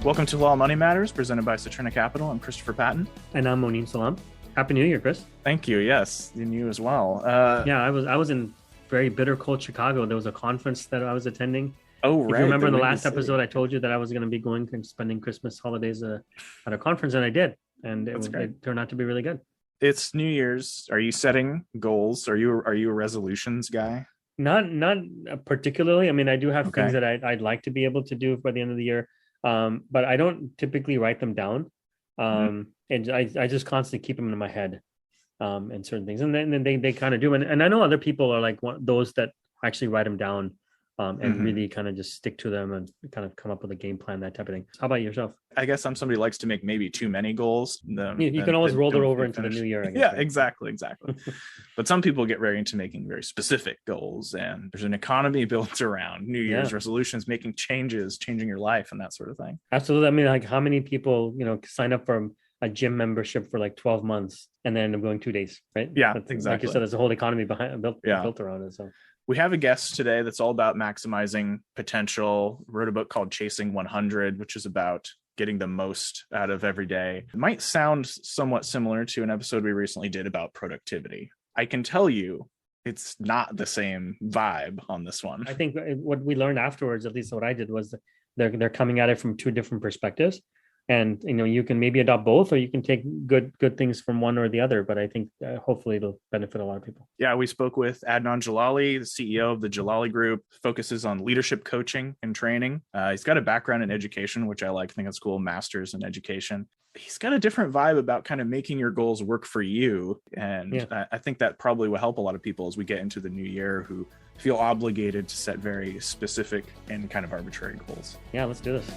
Welcome to Halal Money Matters, presented by Saturna Capital. I'm Christopher Patton. And I'm Monin Salam. Happy New Year, Chris. Thank you. Yes, and you as well. Yeah, I was in very bitter cold Chicago. There was a conference that I was attending. Oh, If right. you remember in the last episode, I told you that I was going to be going and spending Christmas holidays at a conference, and I did. And it turned out to be really good. It's New Year's. Are you setting goals? Are you a resolutions guy? Not particularly. I mean, I do have things that I'd like to be able to do by the end of the year, but I don't typically write them down. And I just constantly keep them in my head, and certain things, and then they kind of do. And I know other people are like those that actually write them down, and really kind of just stick to them and kind of come up with a game plan, that type of thing. How about yourself? I guess I'm somebody who likes to make maybe too many goals. You can always roll them over into the new year, I guess. Yeah, right? Exactly. But some people get very into making very specific goals, and there's an economy built around New Year's resolutions, making changes, changing your life, and that sort of thing. Absolutely. I mean, like, how many people, sign up for a gym membership for like 12 months and then I'm going 2 days, right? Yeah, exactly. Like you said, there's a whole economy built around it. So we have a guest today that's all about maximizing potential. Wrote a book called Chasing 100, which is about getting the most out of every day. It might sound somewhat similar to an episode we recently did about productivity. I can tell you it's not the same vibe on this one. I think what we learned afterwards, at least what I did, was they're coming at it from two different perspectives. And, you can maybe adopt both, or you can take good things from one or the other. But I think hopefully it'll benefit a lot of people. Yeah, we spoke with Adnan Jalali, the CEO of the Jalali Group, focuses on leadership coaching and training. He's got a background in education, which I like. I think that's cool. Master's in education. He's got a different vibe about kind of making your goals work for you. And I think that probably will help a lot of people as we get into the new year who feel obligated to set very specific and kind of arbitrary goals. Yeah, let's do this.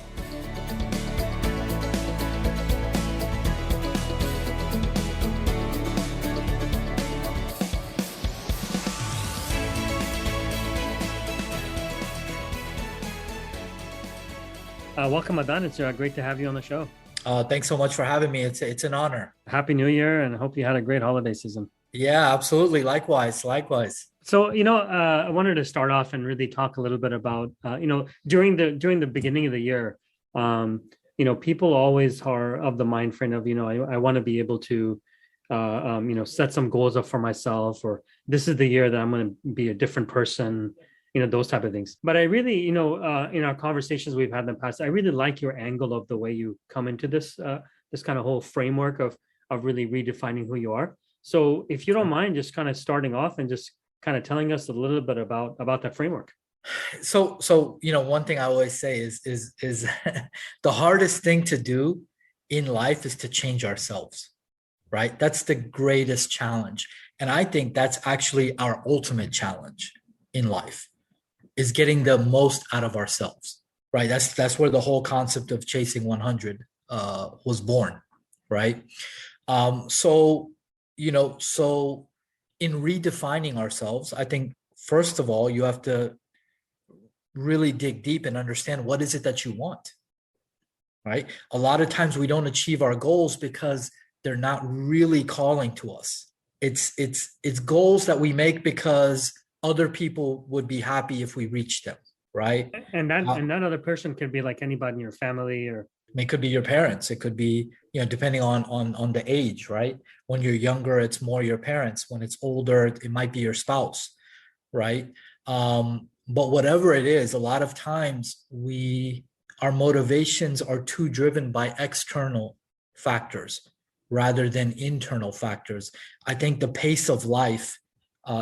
Welcome, Adnan. It's great to have you on the show. Thanks so much for having me. It's an honor. Happy New Year, and I hope you had a great holiday season. Yeah, absolutely. Likewise. So, I wanted to start off and really talk a little bit about, during the beginning of the year, people always are of the mind frame of, I want to be able to, set some goals up for myself, or this is the year that I'm going to be a different person, those type of things. But I really, in our conversations we've had in the past, I really like your angle of the way you come into this kind of whole framework of really redefining who you are. So if you don't mind just kind of starting off and just kind of telling us a little bit about that framework. So one thing I always say is the hardest thing to do in life is to change ourselves, right? That's the greatest challenge. And I think that's actually our ultimate challenge in life, is getting the most out of ourselves, right? That's where the whole concept of Chasing 100 was born, right? So in redefining ourselves, I think, first of all, you have to really dig deep and understand what is it that you want, right? A lot of times we don't achieve our goals because they're not really calling to us. It's goals that we make because other people would be happy if we reach them, right? And that other person could be like anybody in your family, or it could be your parents. It could be, depending on the age, right? When you're younger, it's more your parents. When it's older, it might be your spouse, right? But whatever it is, a lot of times our motivations are too driven by external factors rather than internal factors. I think the pace of life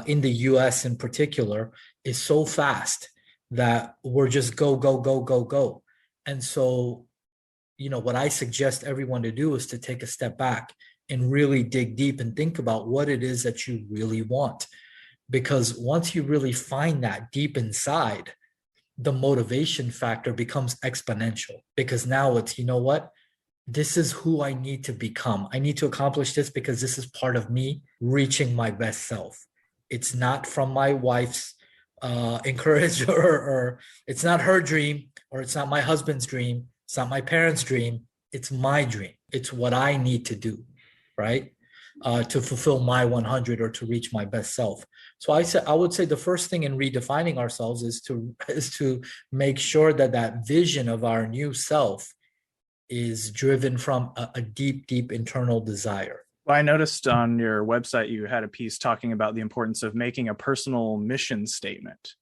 in the US in particular is so fast that we're just go. And so, what I suggest everyone to do is to take a step back and really dig deep and think about what it is that you really want. Because once you really find that deep inside, the motivation factor becomes exponential, because now it's, this is who I need to become. I need to accomplish this because this is part of me reaching my best self. It's not from my wife's encourage, or it's not her dream, or it's not my husband's dream. It's not my parents' dream. It's my dream. It's what I need to do, right? To fulfill my 100 or to reach my best self. So I would say the first thing in redefining ourselves is to make sure that vision of our new self is driven from a deep, deep internal desire. Well, I noticed on your website you had a piece talking about the importance of making a personal mission statement.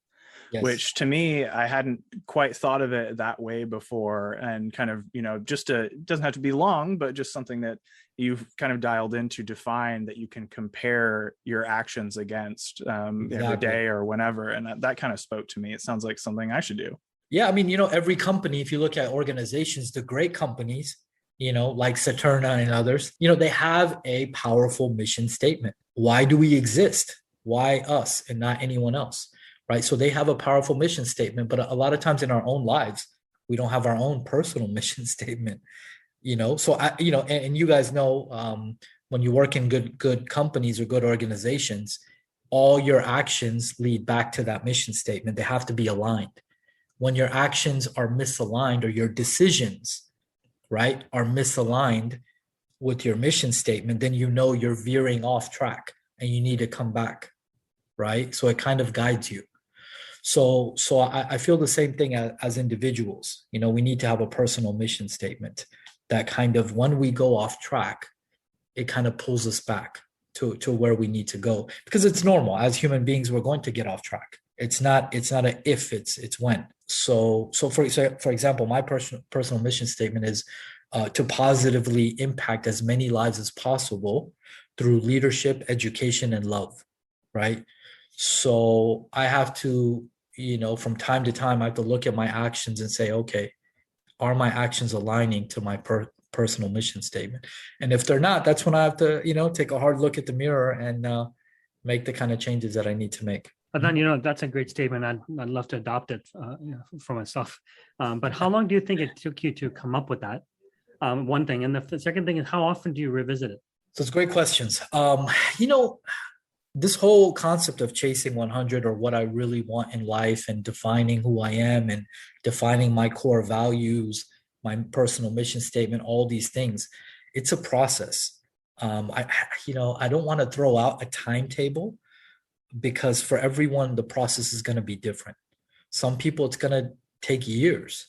Yes. Which to me, I hadn't quite thought of it that way before. And kind of, it doesn't have to be long, but just something that you've kind of dialed in to define that you can compare your actions against every day or whenever. And that kind of spoke to me. It sounds like something I should do. Yeah. I mean, every company, if you look at organizations, the great companies, like Saturna and others, they have a powerful mission statement. Why do we exist? Why us and not anyone else? Right. So they have a powerful mission statement, but a lot of times in our own lives, we don't have our own personal mission statement, So and you guys know, when you work in good companies or good organizations, all your actions lead back to that mission statement. They have to be aligned. When your actions are misaligned or your decisions, right, are misaligned with your mission statement, then you're veering off track and you need to come back, right? So it kind of guides you. So I feel the same thing as individuals. We need to have a personal mission statement that kind of, when we go off track, it kind of pulls us back to where we need to go, because it's normal. As human beings, we're going to get off track. It's not an if, it's when. So for example, my personal mission statement is to positively impact as many lives as possible through leadership, education, and love, right? So I have to, from time to time, I have to look at my actions and say, okay, are my actions aligning to my personal mission statement? And if they're not, that's when I have to, take a hard look at the mirror and make the kind of changes that I need to make. But then, that's a great statement. I'd love to adopt it for myself. But how long do you think it took you to come up with that? One thing. And the second thing is, how often do you revisit it? So it's great questions. This whole concept of chasing 100, or what I really want in life, and defining who I am and defining my core values, my personal mission statement, all these things, it's a process. I don't want to throw out a timetable, because for everyone, the process is going to be different. Some people, it's going to take years,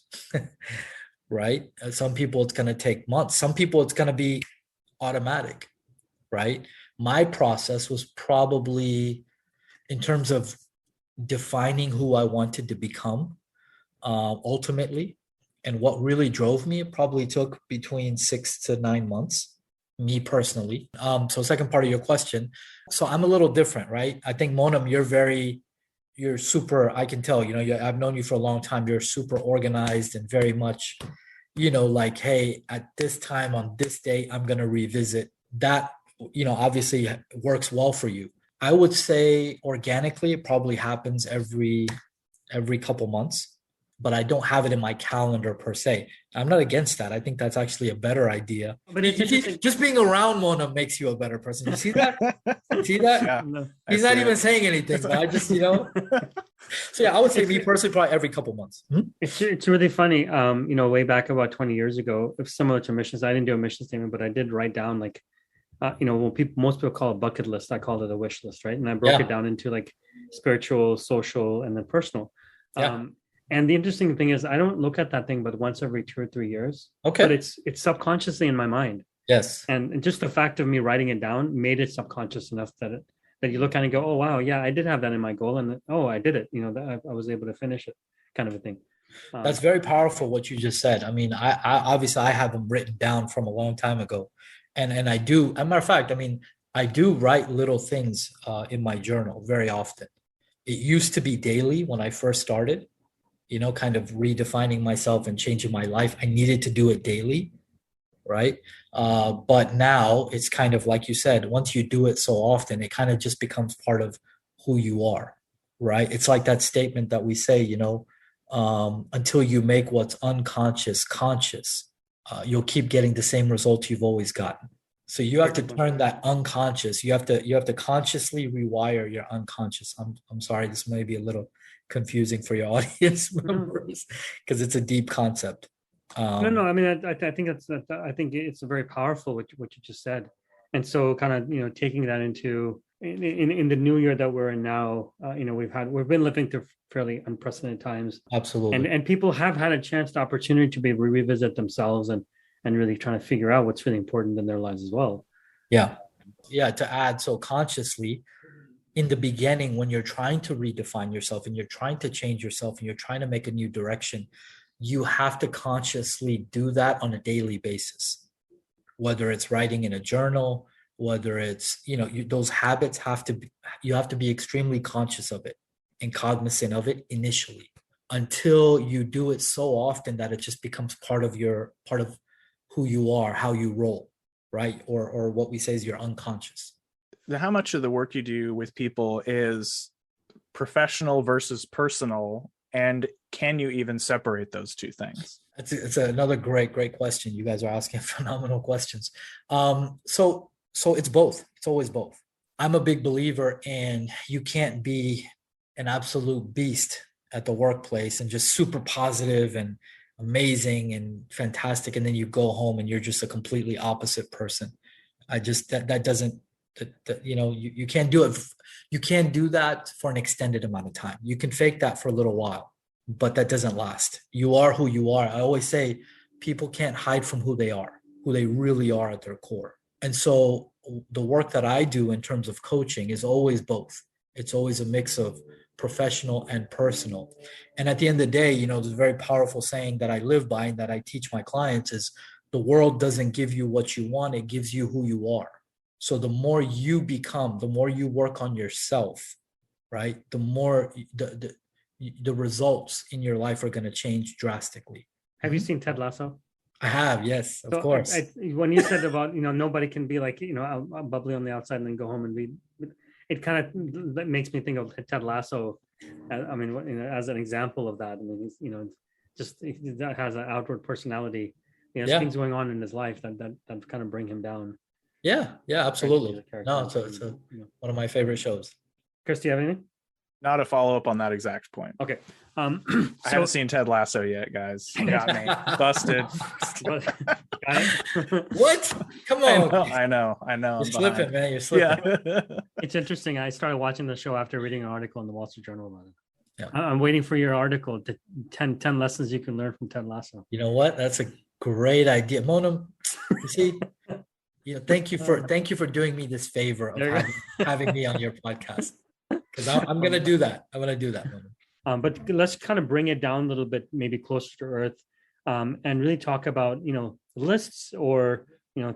right? Some people, it's going to take months. Some people, it's going to be automatic, right? My process was probably, in terms of defining who I wanted to become, ultimately, and what really drove me, it probably took between 6 to 9 months, me personally. So second part of your question. So I'm a little different, right? I think, Monam, you're super, I can tell, I've known you for a long time. You're super organized and very much, like, hey, at this time on this day, I'm going to revisit that. Obviously works well for you. I would say organically, it probably happens every couple months, but I don't have it in my calendar per se. I'm not against that. I think that's actually a better idea. But just being around Mona makes you a better person. You see that? See that? Yeah, he's not even saying anything, but I just, So yeah, I would say me personally, probably every couple months. It's really funny. Way back about 20 years ago, similar to missions, I didn't do a mission statement, but I did write down like, most people call it a bucket list. I called it a wish list, right? And I broke it down into like spiritual, social, and then personal. Yeah. And the interesting thing is, I don't look at that thing but once every 2 or 3 years. Okay. But it's subconsciously in my mind. Yes. And just the fact of me writing it down made it subconscious enough that you look at it and go, oh wow, yeah, I did have that in my goal, and I did it. That I was able to finish it, kind of a thing. That's very powerful what you just said. I mean, I obviously I have them written down from a long time ago. And I do, as a matter of fact, I do write little things in my journal very often. It used to be daily when I first started, kind of redefining myself and changing my life. I needed to do it daily, right? But now it's kind of like you said, once you do it so often, it kind of just becomes part of who you are, right? It's like that statement that we say, until you make what's unconscious conscious, you'll keep getting the same results you've always gotten. So you have to turn that unconscious. You have to consciously rewire your unconscious. I'm sorry, this may be a little confusing for your audience members because it's a deep concept. No. I mean, I think I think it's very powerful what you just said, and so kind of taking that into in the new year that we're in now. We've been living through fairly unprecedented times. Absolutely. And people have had a chance, the opportunity to be able to revisit themselves and and really trying to figure out what's really important in their lives as well. Yeah. Yeah. To add, so consciously, in the beginning, when you're trying to redefine yourself and you're trying to change yourself and you're trying to make a new direction, you have to consciously do that on a daily basis, whether it's writing in a journal, whether it's, those habits you have to be extremely conscious of it and cognizant of it initially, until you do it so often that it just becomes part of who you are, how you roll, right? Or what we say is your unconscious. How much of the work you do with people is professional versus personal, and can you even separate those two things? It's another great question. You guys are asking phenomenal questions. So it's both. It's always both. I'm a big believer in, you can't be an absolute beast at the workplace and just super positive and amazing and fantastic, and then you go home and you're just a completely opposite person. That doesn't, you can't do it. You can't do that for an extended amount of time. You can fake that for a little while, but that doesn't last. You are who you are. I always say people can't hide from who they are, who they really are at their core. And so the work that I do in terms of coaching is always both. It's always a mix of professional and personal. And at the end of the day, there's a very powerful saying that I live by and that I teach my clients is, the world doesn't give you what you want, it gives you who you are. So the more you become, the more you work on yourself, right? The more the results in your life are going to change drastically. Have you seen Ted Lasso? I have, yes, of course. When you said about, nobody can be like, bubbly on the outside and then go home and read, it kind of makes me think of Ted Lasso. I mean, as an example of that. I mean, he's, just that has an outward personality. Things going on in his life that kind of bring him down. Yeah, absolutely. No, it's one of my favorite shows. Chris, do you have anything? Not a follow-up on that exact point. Okay. I haven't seen Ted Lasso yet, guys. Got me. Busted. What? Come on. I know. You're slipping, man. You're slipping. Yeah. It's interesting. I started watching the show after reading an article in the Wall Street Journal about it. Yeah. I'm waiting for your article, 10 lessons you can learn from Ted Lasso. You know what? That's a great idea. Monam, you see, thank you for doing me this favor of having me on your podcast. Because I'm going to do that. I'm going to do that. But let's kind of bring it down a little bit, maybe closer to earth, and really talk about, lists or,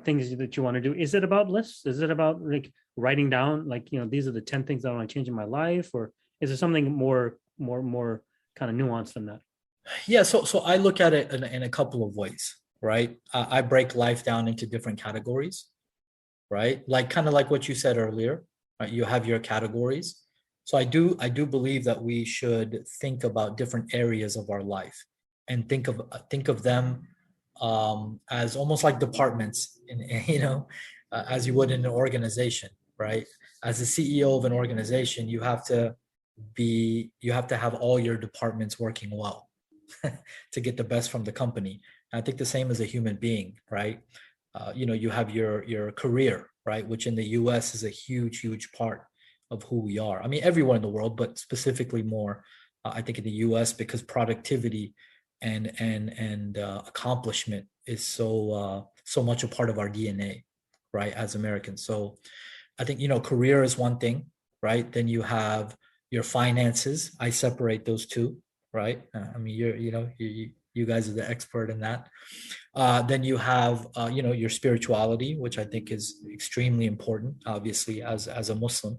things that you want to do. Is it about lists? Is it about like writing down, like, these are the 10 things that I want to change in my life? Or is there something more kind of nuanced than that? Yeah. So I look at it in a couple of ways, right? I break life down into different categories, right? Like kind of like what you said earlier, right? You have your categories. So I do believe that we should think about different areas of our life and think of them as almost like departments, as you would in an organization, right? As the CEO of an organization, you have to have all your departments working well to get the best from the company. And I think the same as a human being, right? You have your career, right? Which in the US is a huge part of who we are. I mean, everywhere in the world, but specifically more, I think in the U.S. because productivity and accomplishment is so much a part of our DNA, right? As Americans. So I think, career is one thing, right? Then you have your finances. I separate those two, right? I mean, you guys are the expert in that. Then you have, your spirituality, which I think is extremely important, obviously, as a Muslim.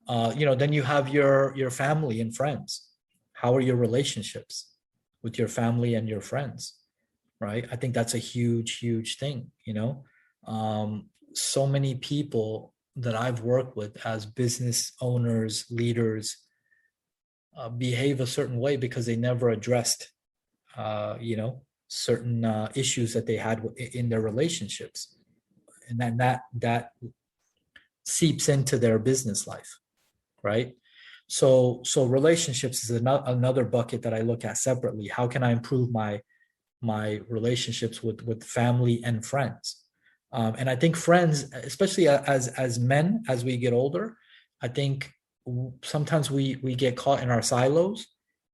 Then you have your family and friends. How are your relationships with your family and your friends, right? I think that's a huge thing, so many people that I've worked with as business owners, leaders, behave a certain way because they never addressed, certain issues that they had in their relationships. And then that seeps into their business life. Right. So relationships is another bucket that I look at separately. How can I improve my relationships with family and friends? And I think friends, especially as men, as we get older, I think sometimes we get caught in our silos,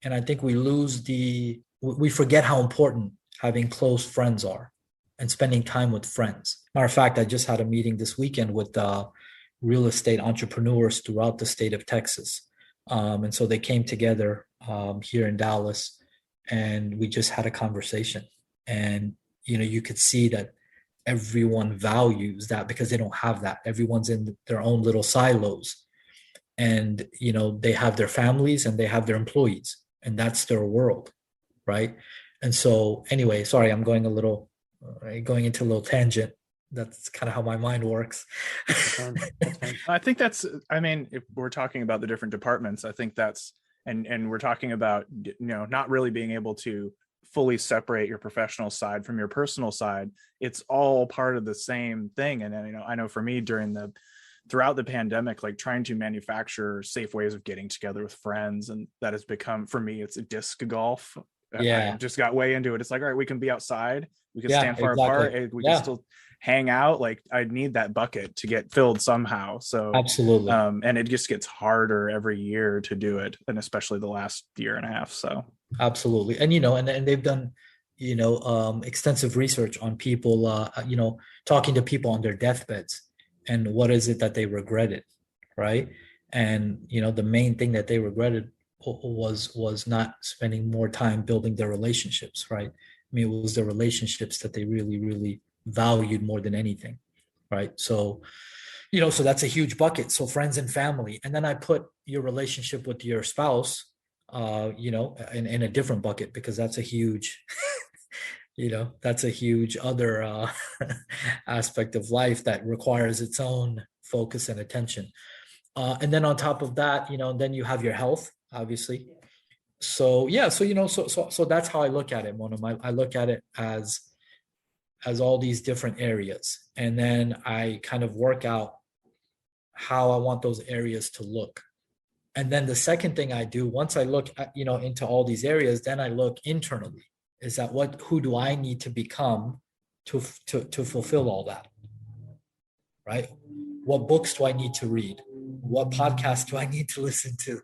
and I think we forget how important having close friends are and spending time with friends. Matter of fact, I just had a meeting this weekend with real estate entrepreneurs throughout the state of Texas. And so they came together here in Dallas, and we just had a conversation. And, you could see that everyone values that because they don't have that. Everyone's in their own little silos. And, they have their families and they have their employees, and that's their world, right? And so anyway, sorry, I'm going into a little tangent. That's kind of how my mind works. That's fine. I think if we're talking about the different departments, I think that's, and we're talking about, not really being able to fully separate your professional side from your personal side. It's all part of the same thing. And I know for me throughout the pandemic, like trying to manufacture safe ways of getting together with friends. And that has become, for me, it's a disc golf. Yeah. I just got way into it. It's like, all right, we can be outside. We can Yeah, stand far exactly. apart. We can still hang out. Like I need that bucket to get filled somehow. So absolutely. And it just gets harder every year to do it. And especially the last year and a half. So absolutely. And, and they've done, extensive research on people, talking to people on their deathbeds and what is it that they regretted. Right. And, the main thing that they regretted was not spending more time building their relationships. Right. I mean, it was the relationships that they really, really valued more than anything. Right. So, so that's a huge bucket. So friends and family. And then I put your relationship with your spouse, in a different bucket, because that's a huge, that's a huge other aspect of life that requires its own focus and attention. And then on top of that, then you have your health, obviously. So yeah, so that's how I look at it, Monam. I look at it as all these different areas, and then I kind of work out how I want those areas to look. And then the second thing I do, once I look at, into all these areas, then I look internally. Is that who do I need to become to fulfill all that? Right? What books do I need to read? What podcasts do I need to listen to?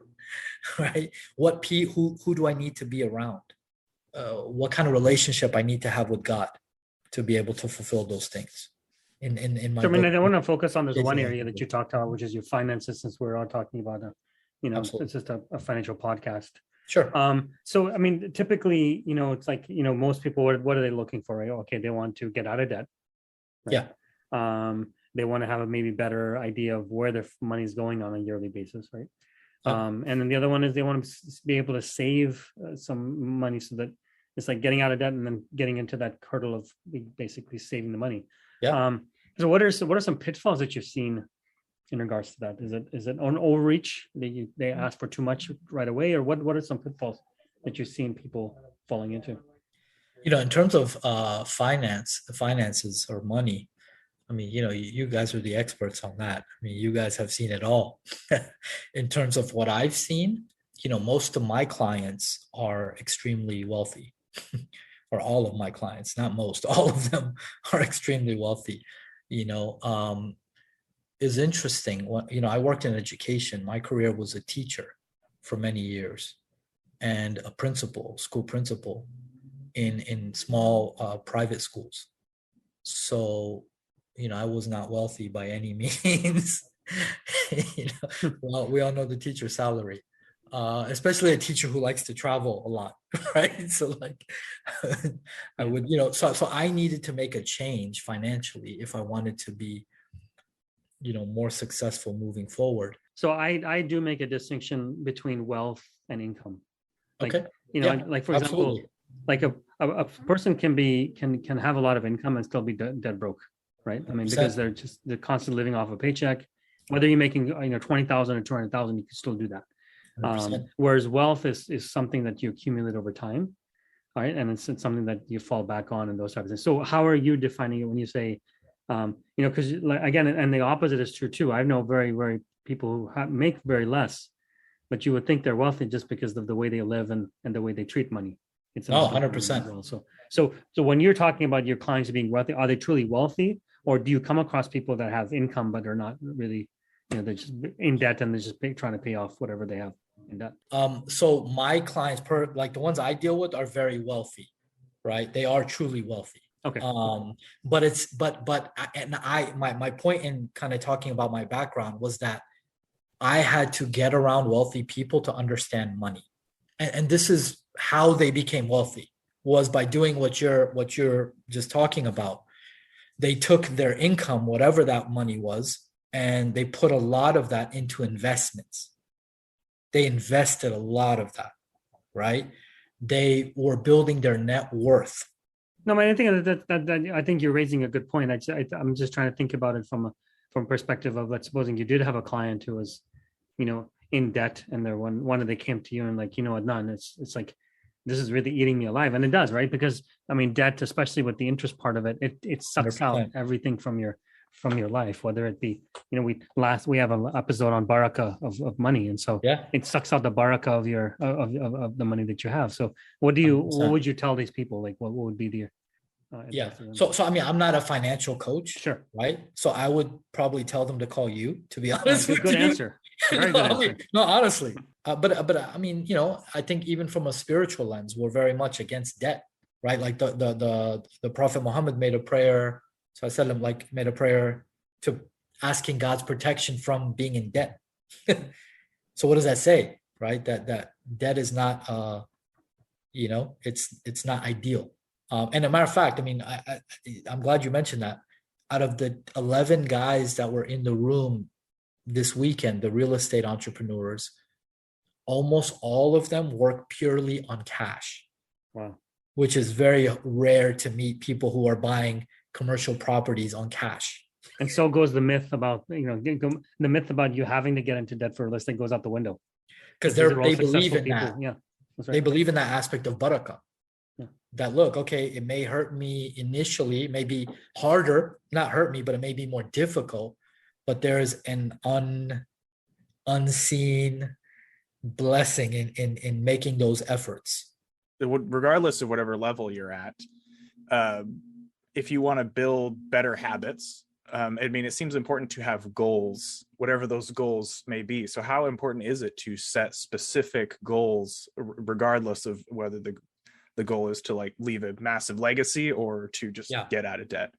Right? Who do I need to be around? What kind of relationship I need to have with God to be able to fulfill those things? In my So, book, I want to focus on this one area that you talked about, which is your finances, since we're all talking about Absolutely. it's just a financial podcast. Sure. So typically, it's like, most people, what are they looking for, right? Okay, they want to get out of debt. Right? Yeah. They want to have a maybe better idea of where their money is going on a yearly basis, right? And then the other one is they want to be able to save some money, so that it's like getting out of debt and then getting into that hurdle of basically saving the money. Yeah. So what are some pitfalls that you've seen in regards to that? Is it an overreach? They ask for too much right away, or what are some pitfalls that you've seen people falling into? In terms of finances or money, I mean, you guys are the experts on that. I mean, you guys have seen it all. In terms of what I've seen, most of my clients are extremely wealthy, or all of my clients, not most, all of them are extremely wealthy. Is interesting. I worked in education. My career was a teacher for many years, and a school principal in small private schools. So, I was not wealthy by any means. Well, we all know the teacher salary, especially a teacher who likes to travel a lot, right? So like, I would, so I needed to make a change financially if I wanted to be, more successful moving forward. So I do make a distinction between wealth and income. Like, okay. Like for example, like a person can have a lot of income and still be dead broke, right? I mean, because they're constantly living off a paycheck. Whether you're making 20,000 or 200,000, you can still do that. Whereas wealth is something that you accumulate over time, right? And it's something that you fall back on and those types of things. So how are you defining it when you say, because again, and the opposite is true too. I know very, very people who make very less, but you would think they're wealthy just because of the way they live and the way they treat money. It's 100%. Well. So when you're talking about your clients being wealthy, are they truly wealthy, or do you come across people that have income but are not really, they're just in debt and they're just trying to pay off whatever they have in debt? So my clients, like the ones I deal with, are very wealthy, right? They are truly wealthy. Okay. My point in kind of talking about my background was that I had to get around wealthy people to understand money. And this is how they became wealthy, was by doing what you're just talking about. They took their income, whatever that money was, and they put a lot of that into investments. They invested a lot of that, right? They were building their net worth. No, I think that I think you're raising a good point. I'm just trying to think about it from perspective of, let's supposing you did have a client who was, in debt, and one of they came to you and like, Adnan, it's like, this is really eating me alive, and it does, right? Because I mean, debt, especially with the interest part of it, it sucks 100%. out everything from your life, whether it be, we have an episode on baraka of money, and so Yeah, it sucks out the baraka of your of the money that you have. So what 100%. would you tell these people? Like, what would be the Yeah. advice to them? So I mean, I'm not a financial coach, Sure. right? So I would probably tell them to call you, to be honest with Good you. answer. Very good answer. No, honestly. But I mean, I think even from a spiritual lens, we're very much against debt, right? Like the Prophet Muhammad made a prayer. So I said him like made a prayer to asking God's protection from being in debt. So what does that say, right? That debt is not it's not ideal. And a matter of fact, I mean, I'm glad you mentioned that. Out of the 11 guys that were in the room this weekend, the real estate entrepreneurs, almost all of them work purely on cash. Wow. Which is very rare to meet people who are buying commercial properties on cash. And so goes the myth about, the myth about you having to get into debt for a listing goes out the window. Because they believe in that. Yeah, that's right. They believe in that aspect of barakah. Yeah. That look, okay, it may hurt me initially, it may be harder, not hurt me, but it may be more difficult. But there's an unseen blessing in making those efforts. Regardless of whatever level you're at, if you want to build better habits, I mean, it seems important to have goals, whatever those goals may be. So how important is it to set specific goals, regardless of whether the goal is to like leave a massive legacy or to just get out of debt?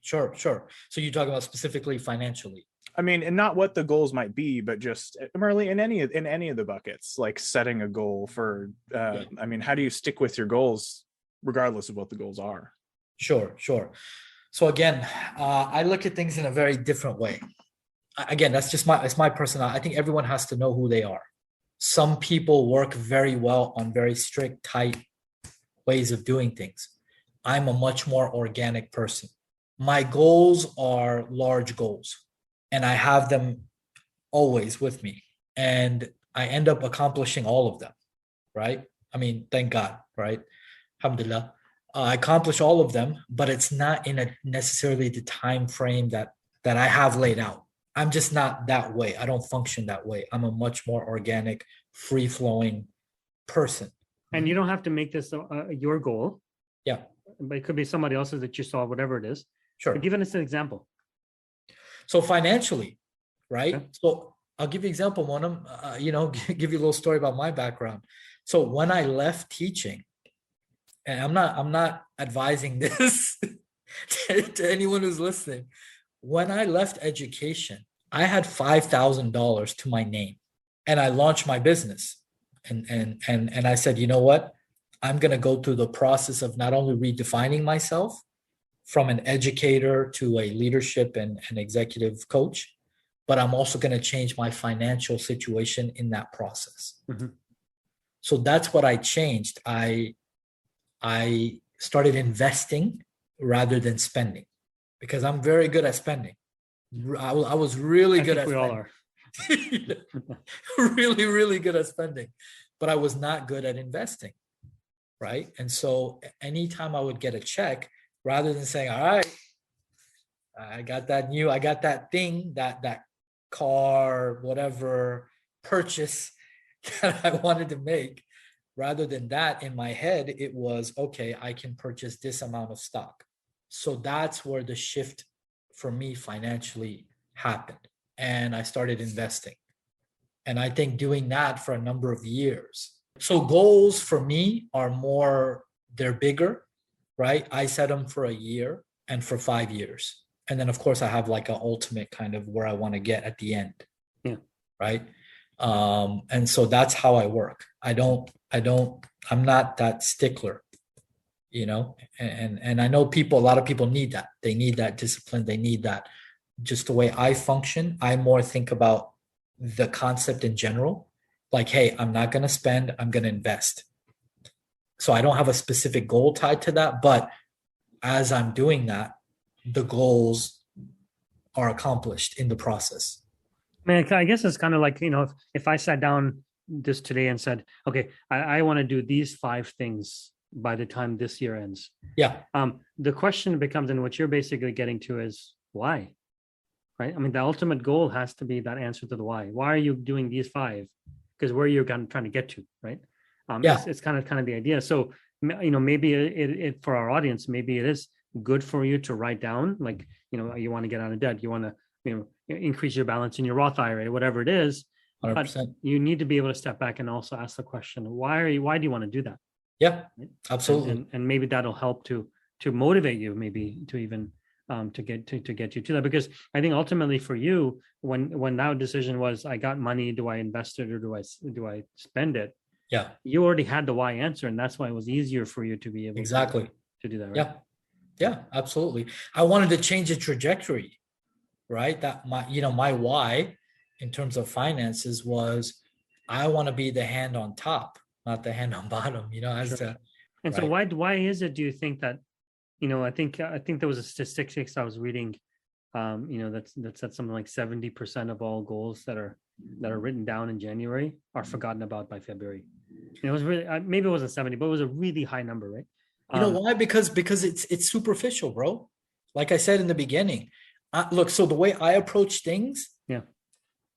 Sure. So you talk about specifically financially. I mean, and not what the goals might be, but just merely in any of the buckets, like setting a goal for, I mean, how do you stick with your goals regardless of what the goals are? Sure. So again, I look at things in a very different way. Again, that's my personality. I think everyone has to know who they are. Some people work very well on very strict, tight ways of doing things. I'm a much more organic person. My goals are large goals, and I have them always with me. And I end up accomplishing all of them, right? I mean, thank God, right? Alhamdulillah. I accomplish all of them, but it's not in necessarily the time frame that I have laid out. I'm just not that way. I don't function that way. I'm a much more organic, free-flowing person. And you don't have to make this your goal. Yeah. But it could be somebody else's that you saw, whatever it is. Sure. But give us an example. So financially, right? Okay. So I'll give you an example, Monam, give you a little story about my background. So when I left teaching, and I'm not advising this to anyone who's listening. When I left education, I had $5,000 to my name, and I launched my business. And I said, you know what? I'm going to go through the process of not only redefining myself from an educator to a leadership and an executive coach, but I'm also going to change my financial situation in that process. Mm-hmm. So that's what I changed. I started investing rather than spending, because I'm very good at spending. I was really good at spending. We all are. Really, really good at spending, but I was not good at investing, right? And so anytime I would get a check, rather than saying, all right, I got that thing, that car, whatever purchase that I wanted to make, rather than that, in my head, it was, okay, I can purchase this amount of stock. So that's where the shift for me financially happened. And I started investing. And I think doing that for a number of years. So goals for me are more, they're bigger. right? I set them for a year and for 5 years. And then of course I have like an ultimate kind of where I want to get at the end. Yeah. Right. And so that's how I work. I'm not that stickler, and I know a lot of people need that. They need that discipline. They need that. Just the way I function, I more think about the concept in general. Like, hey, I'm not going to spend, I'm going to invest. So I don't have a specific goal tied to that, but as I'm doing that, the goals are accomplished in the process. Man, I guess it's kind of like, if I sat down this today and said, okay, I want to do these 5 things by the time this year ends. Yeah. The question becomes, and what you're basically getting to is why, right? I mean, the ultimate goal has to be that answer to the why. Why are you doing these 5? Because where you're trying to get to, right? It's kind of the idea. So, maybe it for our audience, maybe it is good for you to write down, like, you want to get out of debt, you want to, increase your balance in your Roth IRA, whatever it is. 100%. But you need to be able to step back and also ask the question, why do you want to do that? Yeah, absolutely. And maybe that'll help to motivate you, maybe to even to get you to that. Because I think ultimately for you, when that decision was, I got money, do I invest it or do I spend it? Yeah. You already had the why answer, and that's why it was easier for you to be able to do that, right? Yeah, absolutely. I wanted to change the trajectory, right? That my why in terms of finances was, I want to be the hand on top, not the hand on bottom, Sure. And so why is it, do you think that, I think there was a statistics I was reading, that said something like 70% of all goals that are written down in January are forgotten about by February. It was really, maybe it wasn't 70, but it was a really high number, right? You know why? Because it's superficial, bro. Like I said in the beginning, look, so the way I approach things,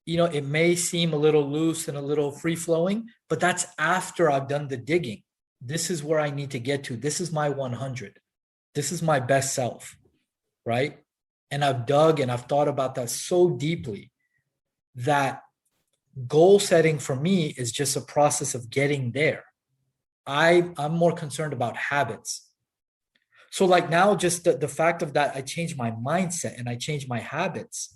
it may seem a little loose and a little free flowing, but that's after I've done the digging. This is where I need to get to. This is my 100. This is my best self, right? And I've dug and I've thought about that so deeply that goal setting for me is just a process of getting there. I'm more concerned about habits. So like now, just the fact of that, I changed my mindset and I changed my habits.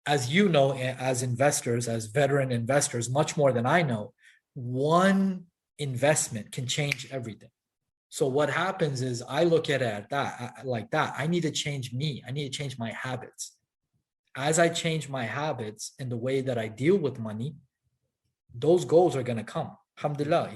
As you know, as investors, as veteran investors, much more than I know, one investment can change everything. So what happens is I look at it like that. I need to change me. I need to change my habits. As I change my habits and the way that I deal with money, those goals are going to come. Alhamdulillah,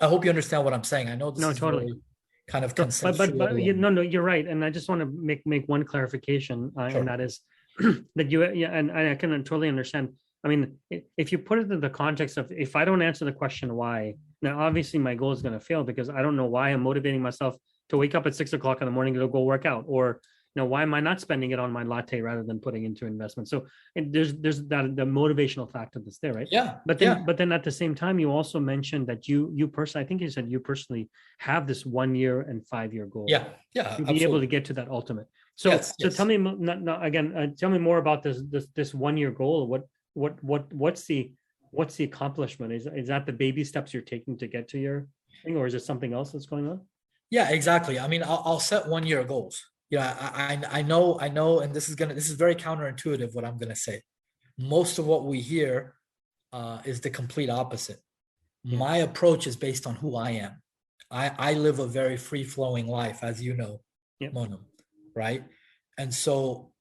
I hope you understand what I'm saying. I know this is totally really kind of conceptual. But you're right. And I just want to make one clarification, sure. And that is that and I can totally understand. I mean, if you put it in the context of, if I don't answer the question why, now obviously my goal is going to fail because I don't know why I'm motivating myself to wake up at 6 o'clock in the morning to go work out, or why am I not spending it on my latte rather than putting into investment? So there's that the motivational factor that's there, right? Yeah. But then at the same time, you also mentioned that you personally, I think you said you personally have this 1 year and 5 year goal. Yeah. To absolutely. be able to get to that ultimate. So yes. Tell me again. Tell me more about this 1 year goal. What's the accomplishment? Is that the baby steps you're taking to get to your thing, or is it something else that's going on? Yeah, exactly. I mean, I'll set 1 year goals. I know, and this is very counterintuitive what I'm gonna say. Most of what we hear is the complete opposite. Yeah. My approach is based on who I am. I live a very free flowing life, as you know, Monam, right? And so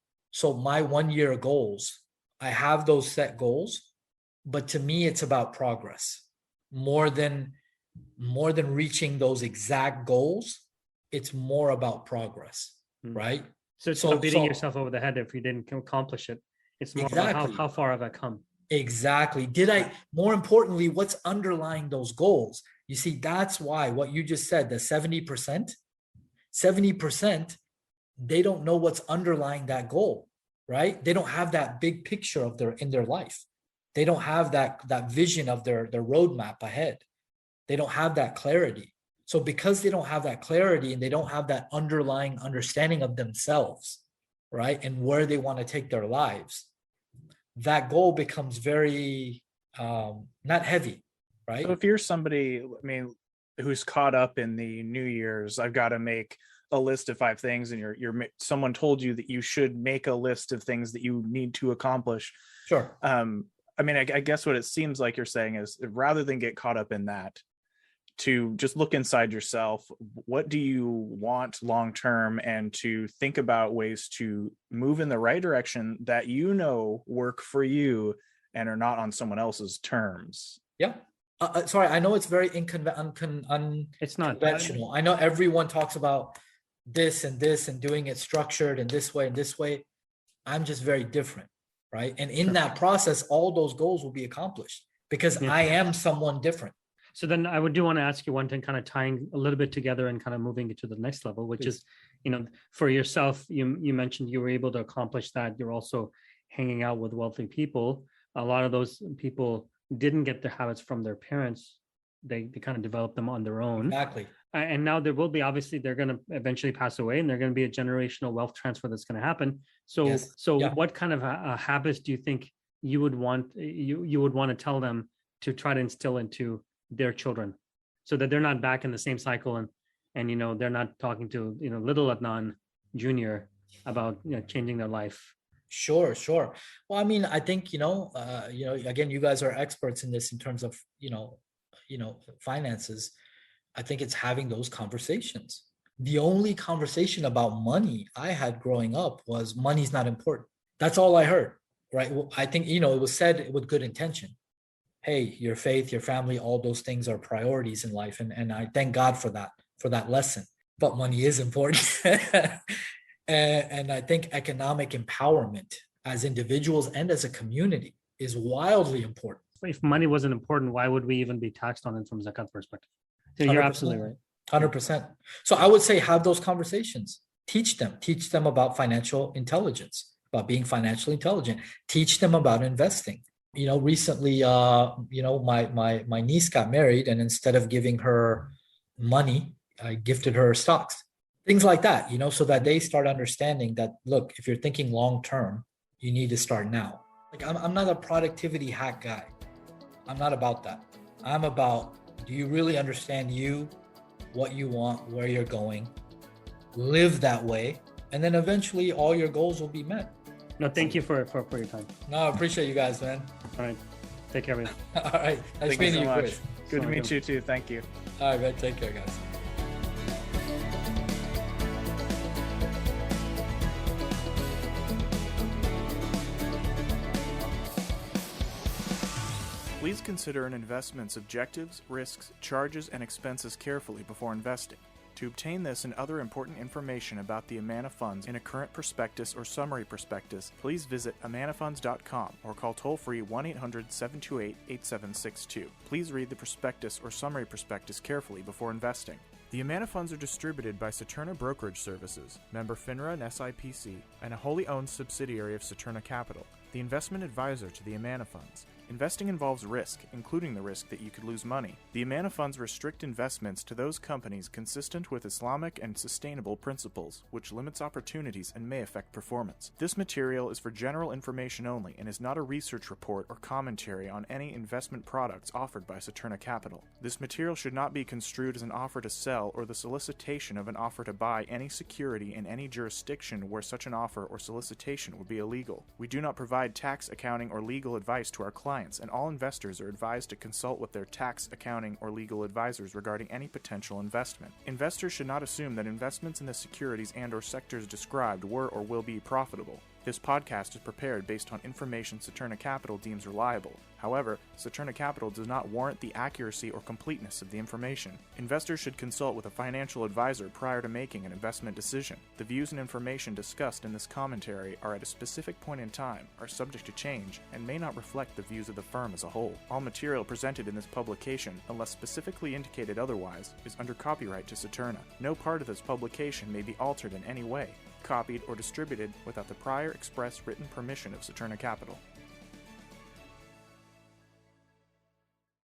my 1 year goals, I have those set goals, but to me, it's about progress more than reaching those exact goals. It's more about progress. Right. So it's not beating yourself over the head if you didn't accomplish it. It's more about how far have I come? Exactly. More importantly, what's underlying those goals? You see, that's why what you just said, the 70%, they don't know what's underlying that goal, right? They don't have that big picture in their life. They don't have that vision of their roadmap ahead. They don't have that clarity. So because they don't have that clarity and they don't have that underlying understanding of themselves, right, and where they want to take their lives, that goal becomes very not heavy, right? So if you're somebody, I mean, who's caught up in the New Year's, I've got to make a list of 5 things, and someone told you that you should make a list of things that you need to accomplish. Sure. I mean, I guess what it seems like you're saying is, rather than get caught up in that, to just look inside yourself. What do you want long term, and to think about ways to move in the right direction that work for you and are not on someone else's terms. Yeah. Sorry, I know it's very It's not unconventional. I know everyone talks about this and this and doing it structured in this way and this way. I'm just very different, right? And in that process, all those goals will be accomplished because I am someone different. So then I do want to ask you one thing, kind of tying a little bit together and kind of moving it to the next level, which is, for yourself, you mentioned you were able to accomplish that. You're also hanging out with wealthy people. A lot of those people didn't get their habits from their parents. They kind of developed them on their own. Exactly. And now there will be, obviously, they're going to eventually pass away, and they're going to be a generational wealth transfer that's going to happen. So, what kind of habits do you think you would want to tell them to try to instill into their children, so that they're not back in the same cycle, and they're not talking to little Adnan Jr. about changing their life? Sure. Well, I mean, I think again, you guys are experts in this in terms of finances. I think it's having those conversations. The only conversation about money I had growing up was money's not important. That's all I heard, right? Well, I think it was said with good intention. Hey, your faith, your family, all those things are priorities in life. And I thank God for that lesson. But money is important. And I think economic empowerment as individuals and as a community is wildly important. If money wasn't important, why would we even be taxed on it from zakat perspective? So you're 100%. Absolutely right. 100%. So I would say have those conversations. Teach them about financial intelligence, about being financially intelligent. Teach them about investing. Recently, my niece got married, and instead of giving her money, I gifted her stocks, things like that, so that they start understanding that, look, if you're thinking long term, you need to start now. Like, I'm not a productivity hack guy. I'm not about that. I'm about, do you really understand what you want, where you're going, live that way, and then eventually all your goals will be met. No, thank you for your time. No, I appreciate you guys, man. All right. Take care, man. All right. Nice meeting you, Chris. Good to meet you too. Thank you. All right, man. Take care, guys. Please consider an investment's objectives, risks, charges, and expenses carefully before investing. To obtain this and other important information about the Amana Funds in a current prospectus or summary prospectus, please visit amanafunds.com or call toll-free 1-800-728-8762. Please read the prospectus or summary prospectus carefully before investing. The Amana Funds are distributed by Saturna Brokerage Services, member FINRA and SIPC, and a wholly owned subsidiary of Saturna Capital, the investment advisor to the Amana Funds. Investing involves risk, including the risk that you could lose money. The Amana Funds restrict investments to those companies consistent with Islamic and sustainable principles, which limits opportunities and may affect performance. This material is for general information only and is not a research report or commentary on any investment products offered by Saturna Capital. This material should not be construed as an offer to sell or the solicitation of an offer to buy any security in any jurisdiction where such an offer or solicitation would be illegal. We do not provide tax, accounting, or legal advice to our clients, and all investors are advised to consult with their tax, accounting, or legal advisors regarding any potential investment. Investors should not assume that investments in the securities and/or sectors described were or will be profitable. This podcast is prepared based on information Saturna Capital deems reliable. However, Saturna Capital does not warrant the accuracy or completeness of the information. Investors should consult with a financial advisor prior to making an investment decision. The views and information discussed in this commentary are at a specific point in time, are subject to change, and may not reflect the views of the firm as a whole. All material presented in this publication, unless specifically indicated otherwise, is under copyright to Saturna. No part of this publication may be altered in any way, copied, or distributed without the prior express written permission of Saturna Capital.